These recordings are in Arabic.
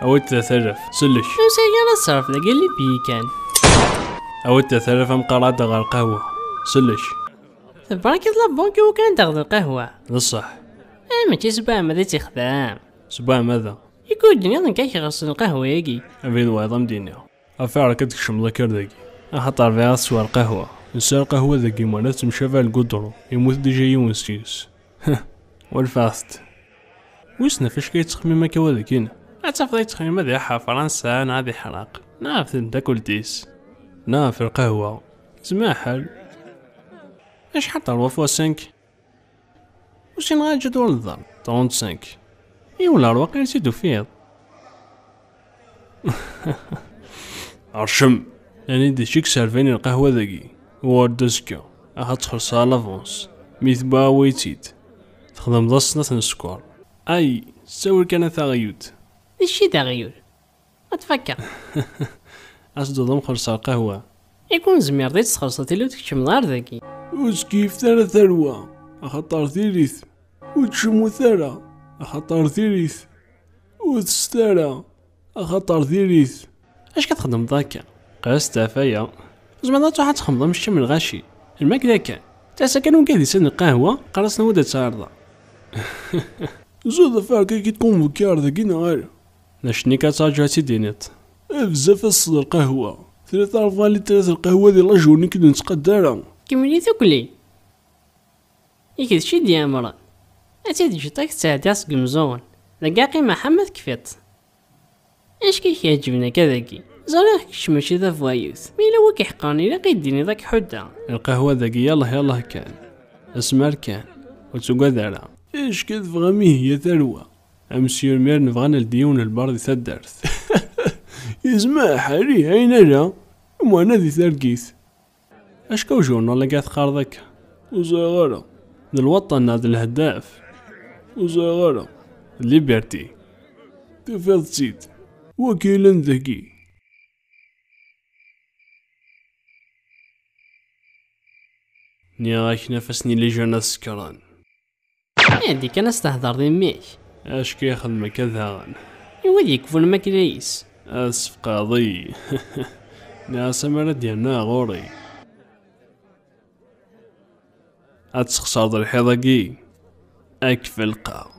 أود 3000 سلش. وسيجانا الصرف ذاك اللي بيه كان. أود 3000 مقراضة غير القهوة سلش. تبارك الله بونكي وكان تاخذ القهوة. بصح. ماشي سبع ماذا تخدم. سبع ماذا؟ يقول الدنيا ظن كاي يغسل القهوة ياكي. أبيض وايضا مدينة. أفعل كتكشم ذاكر ذاكي. أخطر فيها سوار القهوة. نسال القهوة ذاكي مالا تمشى فيها القدرو يموت ديجا يونسيس. والفاست. ويسنا فاش كيتخمم ماكا ذاكينا. أتفضل يتخمم هذه فرنسا أنا هذه حراق. نعرف تاكل تيس. في القهوة. زما حال. اش حتى الوفا 5 وشين غا جدول الضرب 35 ولا الواقع نسيتو فيه. عرشم يعني دي شيك سالفيني القهوة ذاكي وردسكا اخا تخلصها لافونس ميثبا ويتيت تخدم ضصنة السكر اي ساور كان تغيود الشي تغير اتفكر. اسدو ضم خلصها القهوة يكون زمير ديت تخلصتي لو تكتشم نهار ذاكي. وسكيف ثلاث ثروة أخطر ثيريث وتشمو ثرى أخطر ثيريث وتسترى أخطر ثيريث. اش كتخدم ذاك قاس تافايا زعما ذات واحد تخمض مشي من الغاشي الماكلة كان تاسا كانوا قاعد يسن القهوة قرصنا ودات تعرض. زود فاك كي تكون بكار ذاكينا غير ناشني كتاجا تيدينيت بزاف الصدر القهوة 3 لتر القهوة ديال لاجورني كي نتقدرها كملي ثقلي يكد شي ديامرا أتيد جتاك تعدي صق مزون لقا قيمة حمد كفيت اش كيعجبنا كذاكي زريخ كش ماشي ذا فوايوث ميلا هو كيحقرني لا قيديني ذاك حدة القهوة ذاكي يلاه كان اسمار كان وتقدرها اش كتفغمي هي ثروة امسيو المير نبغانا لديون البرد ثدرت. يسمع حالي عين انا وانا ذي ثرقيث اش كوجورنا اللي قاعد خارضك وزغرة الوطن هذا الهداف وزغرة ليبرتي تفض سيد وكيلا ذكي. نياك نفسني اللي جانا سكران هادي كان استهدر ذي ميك اش كيخدم كذا يوديك فول ماكليس اسف قاضي. ناس مرة ديالنا غوري اتسخسر ذا الحضاقي اكفل قا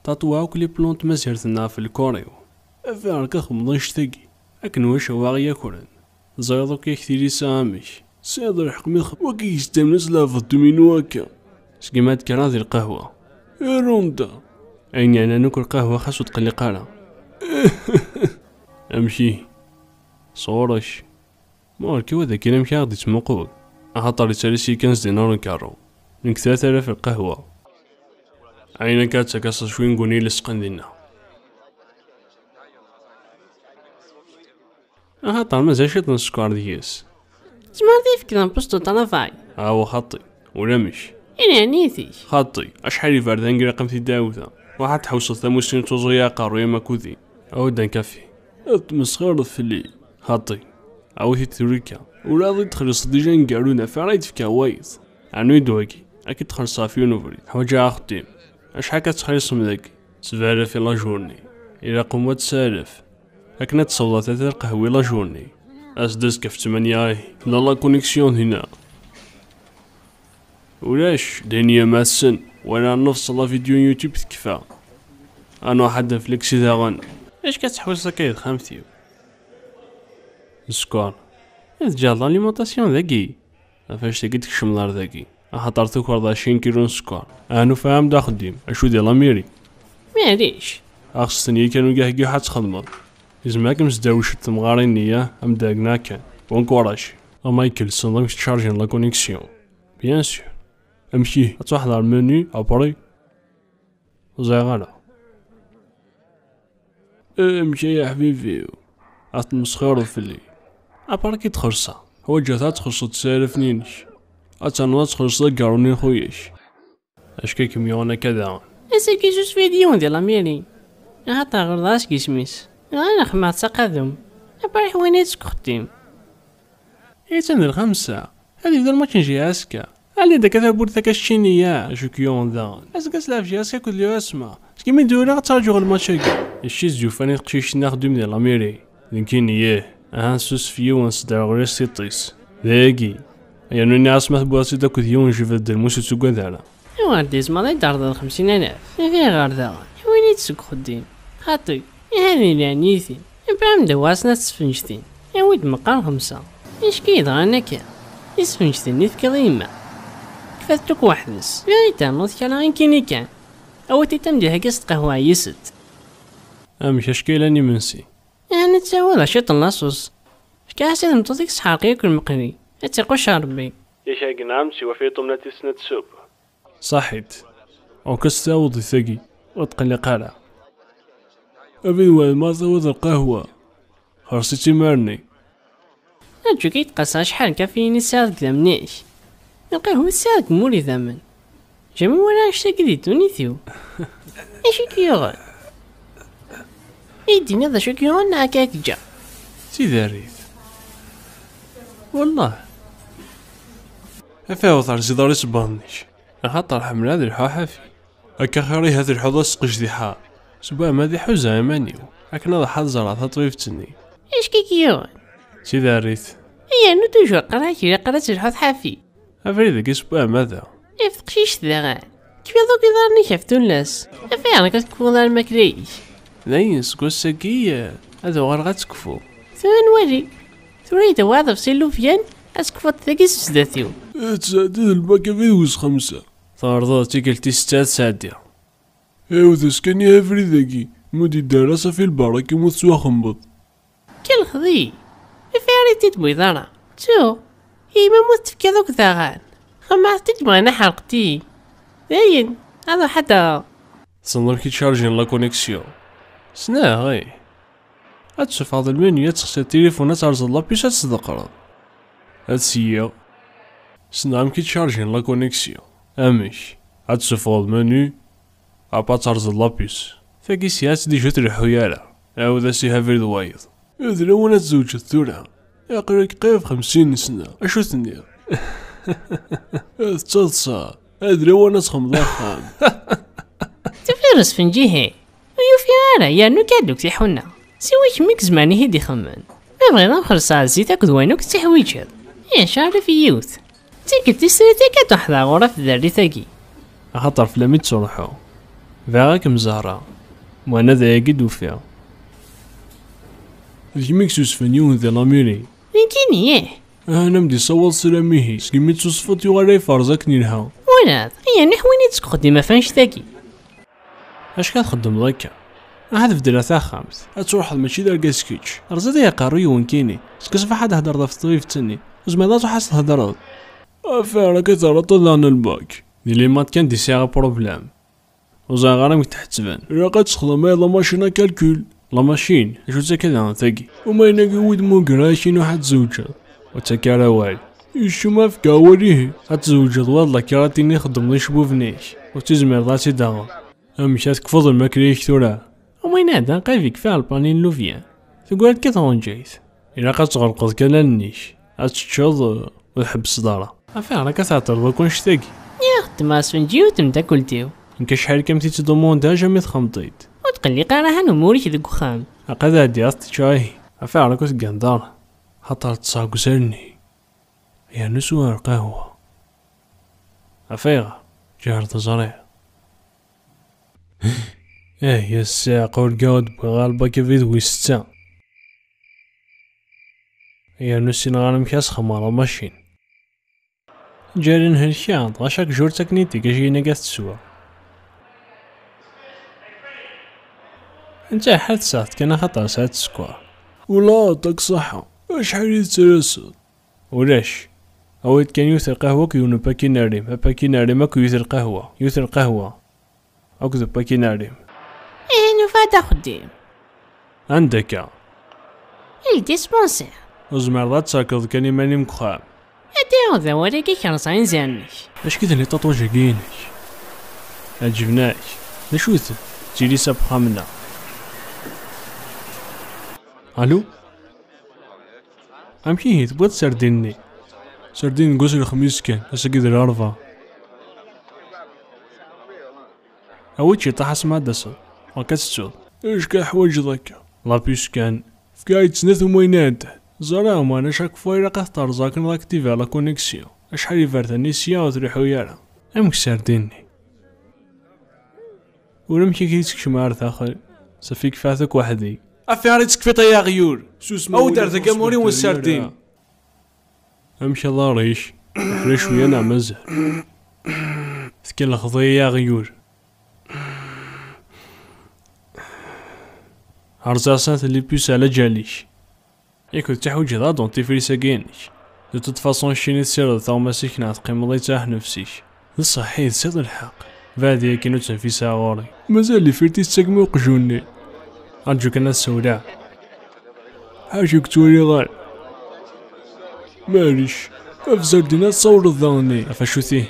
تطوعو كلي بلونت مسيرتنا في الكوريو افعرك خمضنش ثقي اكن واش واغي ياكلن زايضو كي كثيري سامش سيد الحق ميخ وكي يستمنس لافض منو هكا سكيمات كرا ذي القهوة يا روندا عيني انا ناكل قهوة خاص وتقلي قارة. امشي صورش مالكي وذا كي نمشي غادي تموقوك اخاطر يسالسي كنز دينار نكارو نك 3000 القهوة عينك كاتسكاس شوي نقولي لسقن دينا اخاطر مازال شي تنسكار دياس زمان ذي فكرة بوستو طنفاي هو خطي ولا مش إني عنيثي خطي اشحال يفردان كي رقم في داوذا واحد تحوصل ثموسين توزويا قارويا ماكوذي او دان اتمسخر في الليل خطي او هي توريكا وراضي تخلص ديجا نقالونا فرايد في كوايز عنو يدوكي اكيد تخلص صافي ونوفري حواجا اختيم اشحال كتخلص من ذاك 7000 في لا جورني الى قمت سالف اكنا تصوضا 3 القهوة لا جورني اسدس كف 8 لا كونيكسيون هنا ولاش دنيا ماسن وانا نفصل فيديو يوتيوب تكفى انا واحد فليكسي داغن اش كتحوس كايد خامتيو السكر جا لاليمونطاسيون ذاكي فاش تقي تكشم نار ذاكي خاطر تكور 20 كيلو سكر انا فاهم دا خديم اشو ديال لاميري معليش اخصني كانوا كاع حد تخدم زعما كمزداوش تمغارين نيا ام داغنا كان ونكوراش مايكل صندوق تشارجين لا كونيكسيون بيان سور امشي تحضر المنيو ابري زغالا امشي يا حبيبي اتمسخر في اللي ابري كي تخلصها هو جاتا تخلص تسالفنينش اتنوا تخلص كاروني خوياش اش كيكميونا كذا اسا كي جوج فيديو ديال لاميري هاتا غرداش كيسميس انا خمات تقدم ابري حوينيت كختيم ايه تندير 5 هادي بدل ما كنجي عسكا علي داك تابور ذاك الشينيا شوكيون ذا اسكاس لافجي اسكا كل يوم اسمع كيما نديرو غترجعو الماتشاكي الشي زيوفاني تقشيش ناخدو من لاميري لكن ياه سوس فيو ونصدع غير سيطيس ذاكي يعني ني عاصمة بواسي داك ديون جيف الدرموس وتسوق دارا ايوا ديز ماضي دار 50,000 في غير ذا وين تسوق خدين خاطي هاني لعنيتي ابراهيم دواسنا تسفنجتين يا ولد مقال 5 اش كيضرا انا كا تسفنجتين نيت كريمه كفاتك وحدس يعني تنوض كلا غين كيني كان او تيتم هكا قهوه يست مش اشكال اني منسي يعني تساوي شي طلاصوص كاس مطوطيك سحاق ياكل مقري اتقوش ربي يشاق نعم سوى في طمنة سنة سوب صحيت او كستاوض ثقي وتقلي قارع ابي وين ما زود القهوة خرصتي مارني اجو كيتقاسا شحال كافيين يساعدك ذا منيش القهوة تساعدك مولي ذمن جميع وانا اشتاق دي تونيثيو ايش كيغل ايدينا ذا شو كيغل هكاك جا سيدي الريث والله افاو ثار زيداري سبانيش خاطر حمل هذا الحوحة في هكا خيري هذا الحوض سقش ذي حار سبا ما ذي حوزة امانيو هكنا ذا حال زرعة طريفتني ايش كيغل سيدي الريث ايا نو توجو قراكي قرات الحوض حافي افريد كيسبا ماذا افتقشيش ذا غان كيف يضوك يضارني شافتو الناس افانا كتكفو دار الماكليش ذاين سكو الساكية هذا غير غتكفو ثوان وري ثوريت واضف سيلو فيان اسكفوت ثاكي سداتيو تساعدين الباكا في دوز 5 ثارضا تيكلتي 6 ساعدية ايوا تسكني هافري ذاكي مودي الدراسة في البركة موت سوا خنبط كل خذي افاري تتبوي ضرا تو هي ما موت في كذوك ثاغان خما تجمع انا حرقتي باين هذا حتى تصنر كي تشارجين لا كونيكسيون سنا غي هتشوف هذا المنيو تخشى التليفون ترزل لابيس تصدقرض هتسيا سنا كي تشارجين لا كونيكسيون امش هتشوف هذا المنيو ابا ترزل لابيس فاكي سياس دي جوت الحيالة او ذا سي هافي الوايض اذا لو انا تزوج الثورة يقريك قيف 50 سنة اشو ثنيا تصلصا هذا لو انا تخمض خام تفيرس فنجيهي ويوفي على يا نو كادوك تيحونا سويش ميك زماني هيدي خمن ما بغينا نخلص على الزيت اكد وينوك تحويجر يا شعر في يوث تيكل تسريتي كتوحظى غرف ذري ثاقي خاطر فلامي تصرحو فاغاك مزهرة وانا ذا يقد وفيها ذي ميكسوس فنيون ذا لاميري لكن ايه انا مدي صوت سلاميه سكيميت صفت يغري فرزك نيلها ولاد هي نحويني تسكو ديما فانش ثاقي اش كتخدم ضيكا هذا في دراسة خامس هتروح ماشي دار كاسكيتش رزادي يا قاري وين كيني سكس فحد هدر في الطريف تاني وزميلاتو حاصل هدرات افيرا كترطل لنا الباك دي لي مات كان دي سيغا بروبلام وزا غارم تحتسبان الا قتخدم لا ماشينا كالكول لا ماشين شو تا كذا ثاقي وما يناقي ود مو كراشين واحد زوجة وتاكارا والي يشو ما فكا وريه هتزوجد والله كراتيني خدم لي شبوفنيش وتزمير ضاتي داغا امشات كفض الماكليش ثورا ومين هذا قايفيك فيها البانين لوفيان تقول كثرون جايت الا قتغرقض كان النيش هتشوض وتحبس دارا افيها راك تعطر وكون شتاقي يا اخت ما سفنجي وتمتا كلتيو انك شحال كمتي تدوموندا جامي تخمطيت وتقلي قارها نموريك ذوك خام هكذا هادي استشاي افيها راك تقان دارا خاطر تصاقو سرني يا نسوى القهوة افيها جهر تزريع يا الساق والقود بغالبا كيفيد ويستا يا نسي نغانم كاس خمارة ماشين جارين هالشاط غاشاك جور تكنيتي كاجينا كاس تسوى انت حال ساعت كان خطر ساعت سكوار ولا تاك صحة اشحال يترسل ولاش اويت كان يوثر قهوة كيونو باكي ناريم باكي ناريم اكو يوثر قهوة يوثر قهوة اكو باكي ناريم ايه نفادا خديم عندك الديسبونسير وزمرات ساكض كاني ماني مكخام اديو ذا وريكي كرصين زانيش اش كذا اللي تطوجا كينش عجبناش نشوث تيلي ساب خامنا الو امشي هي تبغى تسرديني سردين نقص الخميس كان أساقي ذي الأربعة أوتشي طاح اسمها دسا وكتسود إيش كا حوايج ذاك لابيس كان فكاية سنث وموينات زرام وانا شاك فايرا قطر زاكن لاكتيفي على كونيكسيو أشحال يفرتني سيا وتريحو يالا أمك سرديني ولمشي كيتسكش مارث آخر سفيك فاتك وحدي أفياري تسكفي طيا غيور أو دارتك أموري والسردين أمشي الله ريش إحنا شوية نعمل زهر ثكل خضية يا غيور هرزاسات اللي بيس على جاليش ياكل تحوج هذا دونتي فريسا كينيش دو توت فاصون شيني تسير ثاو ما سيكنا تقيم الله يتاح نفسيش الصحيح سيد الحق بعد ياكينو تنفيسا غوري مازال لي فيرتي تساقمي وقجوني أرجوك أنا السوداء حاجك تولي غال ماليش أفزر دينا تصور الظاني أفاشوثيه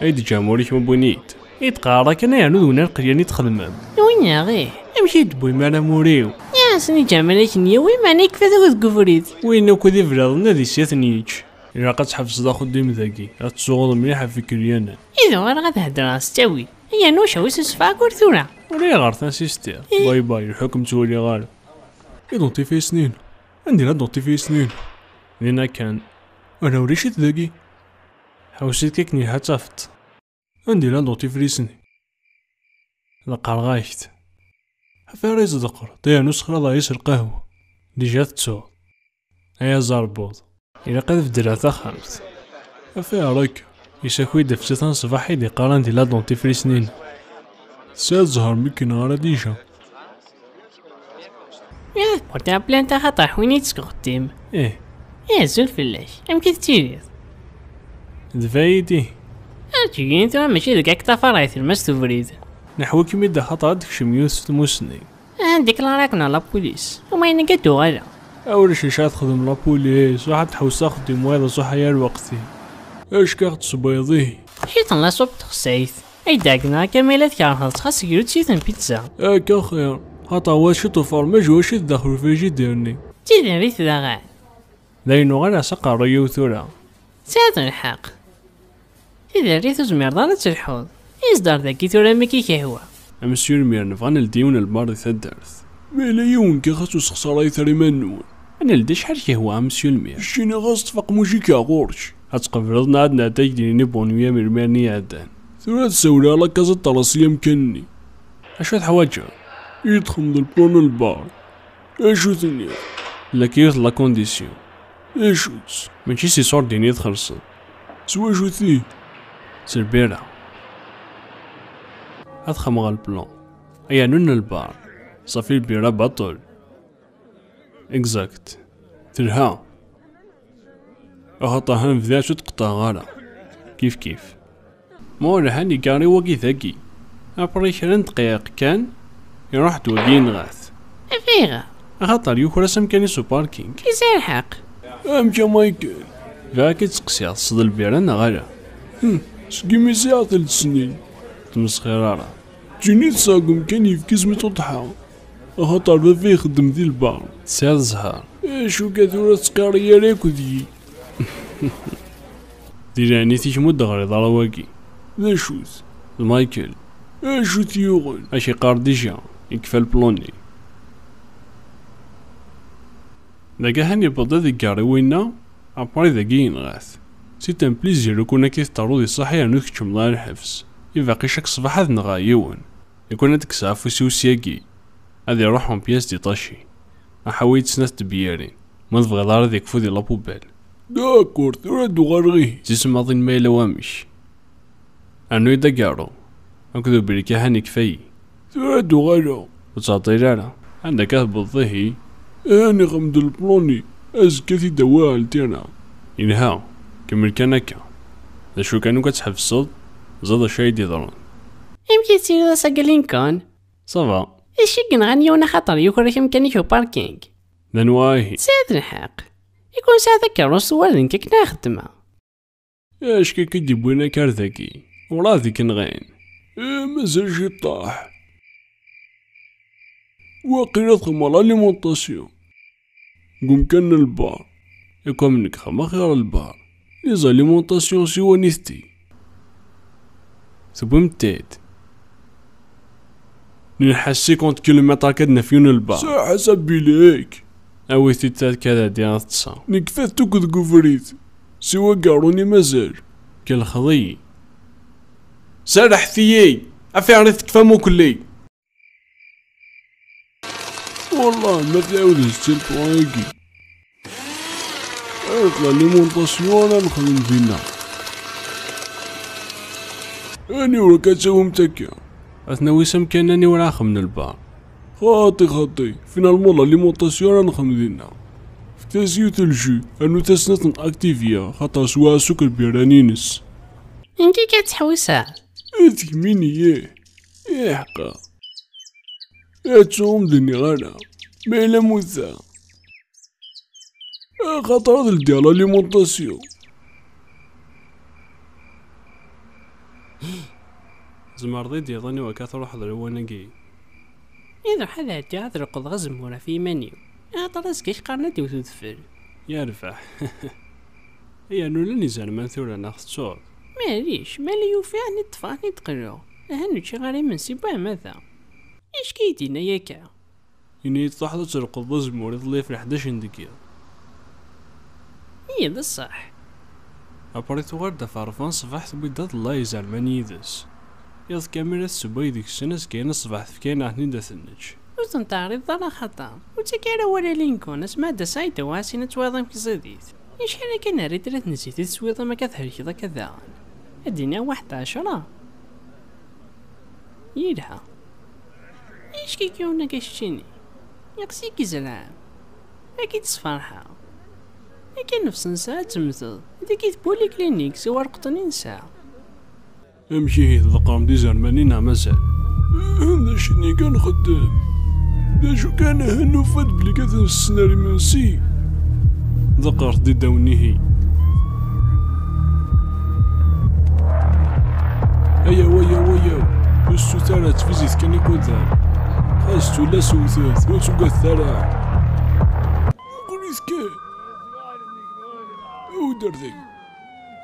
أيدي جاموريك مبونيت يتقارك أنا يعني دونا القرياني تخدمام وين يا غيه أمشي دبوي معنا موريو يا سني جاملك نيوي مانيك فاتك تقفريد وين كذي فلادنا ذي سيات نيتش إلا قد تحفظ دا خديم ذاكي غتسوغض مليحة في كريانا إذا غير غتهدر استوي هي نوشا ويسسفا كورثورا ولا غارثان سيستير باي باي الحكم تولي غالب يدونتي في سنين عندي لا دونتي في سنين لينا كان أنا وريشت ذاكي حوسيت كيكني هاتفت عندي لا دونتي في سنين لقار غايشت فاريز ذكر طيا نسخة لا يسر قهوة دي جات تسوغ هيا زاربوض إلا قد فدراتها خامس أفيا راك يساكوي دفتان صباحي دي قارن دي لا دونتي في سنين ساد زهر ميكي نهار ديجا يا بورتا بلانتا خطر حويني تسكوتيم إيه يا زول فلاش أمكن تيريض دفايدي أرجوين ثم ماشي ذاك تفرايث المستو فريد نحو كمي دا خطر ديك شميوث تموسني عندك لاراكنا لا بوليس وما ينقدو غالا أول شي شاد خدم لابوليس واحد حوسا خدم وايضا صح يا الوقتي اش كاخد صبيضيه حيت الله صوب تخسيث أي داقنا كميلات كارهات خاص يقولوا تسيثن بيتزا هاكا خير خاطر واشي طفرمج واشي تدخل في جدرني تيدن ريث ذا غاد لأنو غانا سقا ريو ثورا ساعة الحق تيدن ريث زمير دارة الحوض إصدار ذاكي ثورا مكي كهوة أمسيو المير نفغان الديون البارد ثدرث ملايون كي خاصو سخساري ثري منون أنا لدي شحال كهوة أمسيو المير شيني غاص تفق موجيكا غورش هتقفرضنا عدنا تجديني بونويا مرماني عدان ثورا تسولي على كازا طراسية مكني أشو الحواجة يدخل البلون البار أشو ثانية لكي يوث لا كونديسيون أشو ماشي سي صور ديني تخلص سوا شو ثي سربيرا أدخل مغا البلون أيا نون البار صافي البيرا بطل إكزاكت ترها أخطا هم في ذا شو تقطع غالا كيف مولا هاني قاري وقي ذاكي أبريش 2 دقايق كان يروح توقين غاث أفيغا خاطر يوكو رسم كاني سو باركينغ كيسير الحق أمشا مايكل فاكي تسقسي صد البيران غالا سقيمي ساعة 3 سنين تمسخيرارا جيني تساقم كان يفكز متوضحا خاطر بافي يخدم ذي البار سير زهار شو كثورة سقارية ريكو ذي ديراني تيجمو دغري ضرا واقي ذا شوث المايكل شو تيوغل اشي قار ديجا يكفى البلوني ذاكا هاني بدا ذي كاري وينا اباري ذاكي ينغاث سيت ان بليزير يكون كي تطرو ذي صحيح انو تكتشم لا الحبس يباقي شاك صباح هذ نغايون يكون هاديك الساعة فوسي وسياكي هادي يروحهم بياس دي طاشي احاويت سناس تبيارين ما تبغي دار ذيك فو دي لابوبال داكور ثورا دوغارغي تسمى ماضي المايلة وامش انو يدا كارو اكدو بريكا هاني كفاي ثورا دوغارو وتعطي لالا عندك اهبط ظهي اني غمد البلوني ازكثي دواء التينا إنها كمل كان هكا ذا شو كانو كتحب الصوت زاد شاي ديضرون يمكن تسيرو ذا ساقلين كون صافا إشي كنغني وانا خاطر يوكرا كمكاني شو باركينغ ذا نواهي ساد الحق يكون ساعة كاروس وارن كيك ناخدمه اش كي كيديبوينا كارثاكي وراضي كنغين مازال شي طاح واقيلا تخمم على ليمونطاسيون قوم كان البار إكوا منك خما خير البار لي زاليمونطاسيون سيوانيستي ثبوم التايت نحس 50 كيلومتر كدنا فيون البار ساعة حسبي ليك اويتي تات كذا ديال تصا نكفات توكد قفريت سوا قاروني مازال كالخضي سرح ثيي افعرت كفامو كلي والله ما تعاود هزت البواكي اطلع ليمونطاسيون انا نخدم فينا اني ولا كتساوي متكا اثنا وسام كانني وراخ من البار خاطي فينالمون لا ليمونطاسيون انا نخدم فينا فتاسيوت الجو انو تسنت اكتيفيا خاطر سوا سكر بيرانينس انكي كتحوسها هاتيك ميني ايه حقا هاتشوم دني غانا ما إلا موثا خاطر هاد ديال لاليمونطاسيون زمر ضيدي ظني وكثر حضر وناقي إذا حدا هادي هاد رقض غزمورا في منيو هاد راسكيش قارنتي وتدفل يا رفح هي نولني زعما ثورة ناخذ صوت ماليش مالي يوفيعني طفاني تقرو هانو شي غاري من سيبا ماذا ايش كيدينا ياكا إني تلاحظ ترقض زمور يظلي في 11 دقيقة هي ذا الصح أبريت ورد فارفان صباح تبيضات الله يزعل ماني يدس يض كاميرا السباي ديك السنة كاين الصباح كاين عهني دا ثنج وزن تعرض على خطا وتكارا ولا لينكون اسمع دا سايتا واسينا توضم كزاديت ايش حالا كان ريت رات نسيتي تسويضا ما كثهرش ذا كذا ادينا 11 يلها ايش كيكيونا كشتيني يقسيكي زلام اكيد صفارحة اكيد نفس نساء تمثل ديكي بولي كلينيك سوار قطنين ساعة امشي هي ذقرم دي زرماني مازال هذا شني كان خدام دا شو كان هنو فات بلي كثر السيناريو منسي ذقرت دي داوني هي ايا ويا السوتارة تفيزيت كان يقودها خاصتو لا سوثوث وتوقع الثرى قريت كان او دردي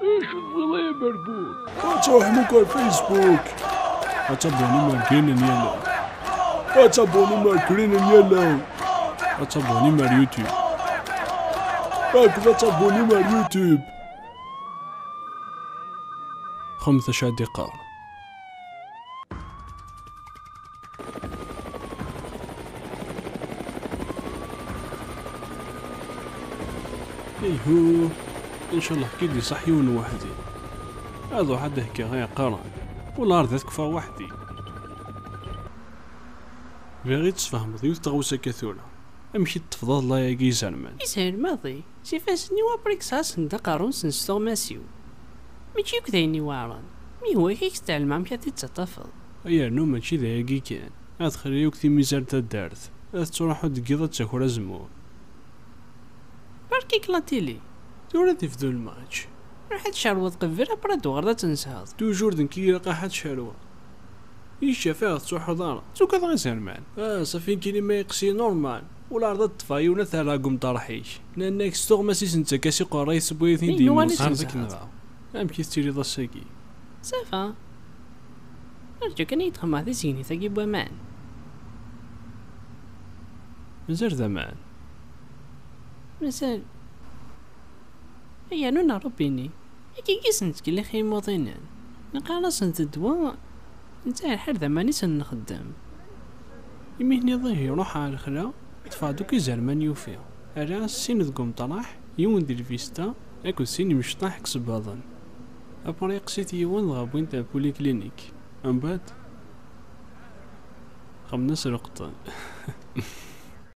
ايش الظلا يا بربور اتروح موقع الفيسبوك أتابوني ماركين يلا اتابوني ماركرين يلا أتابوني مار يوتيوب هكذا تابوني مع اليوتيوب 15 دقيقة ايهو ان شاء الله كيدي صحيون وحدي هذا حد هكا غير قرن ولا رضيت كفا وحدي بغيت تفهم ضيوت تغوسا كثولة امشي تفضل الله يا زلمان يسهل الماضي سيفاسني وابريك ساس ندا قارون سنستو ماسيو ماشي كدايني وارن مي هو كيك تعلم عم كاتي تتطفل ايا نو ماشي ذاكي كان ادخل يوكتي ميزان تدارت تروحو دقيقة تاكل زمور باركيك لا تيلي تورا تفدو الماتش راح تشعر قبل براد وغردا تنسهض توجور دنكي لقا حد شاروا ايش فيها تروح دارا تو كذا غير زلمان صافي كيلي ما يقسي نورمال ولا رضا طفاي ولا ثلاقم طرحيش لانك ستوغ ماسي سنتا كاسي قراي سبويثين ديما هذاك نغا ام كي تيري ضساكي صافا نرجو كان يتخم هذا زيني ثقي بوامان مازال زمان مازال هيا نونا ربيني كي كيسنت كي خي موطينان نقالا سنت الدواء نتا الحال ذا سن نخدم يمهني ظهي روح على الخلا تفادو كي زلمان يوفي على السين ذقوم طرح يون دير فيستا اكو السين مشطاح كسب هذا ابري قسيت يون غابوين تاع بولي كلينيك من بعد خمنا سرقت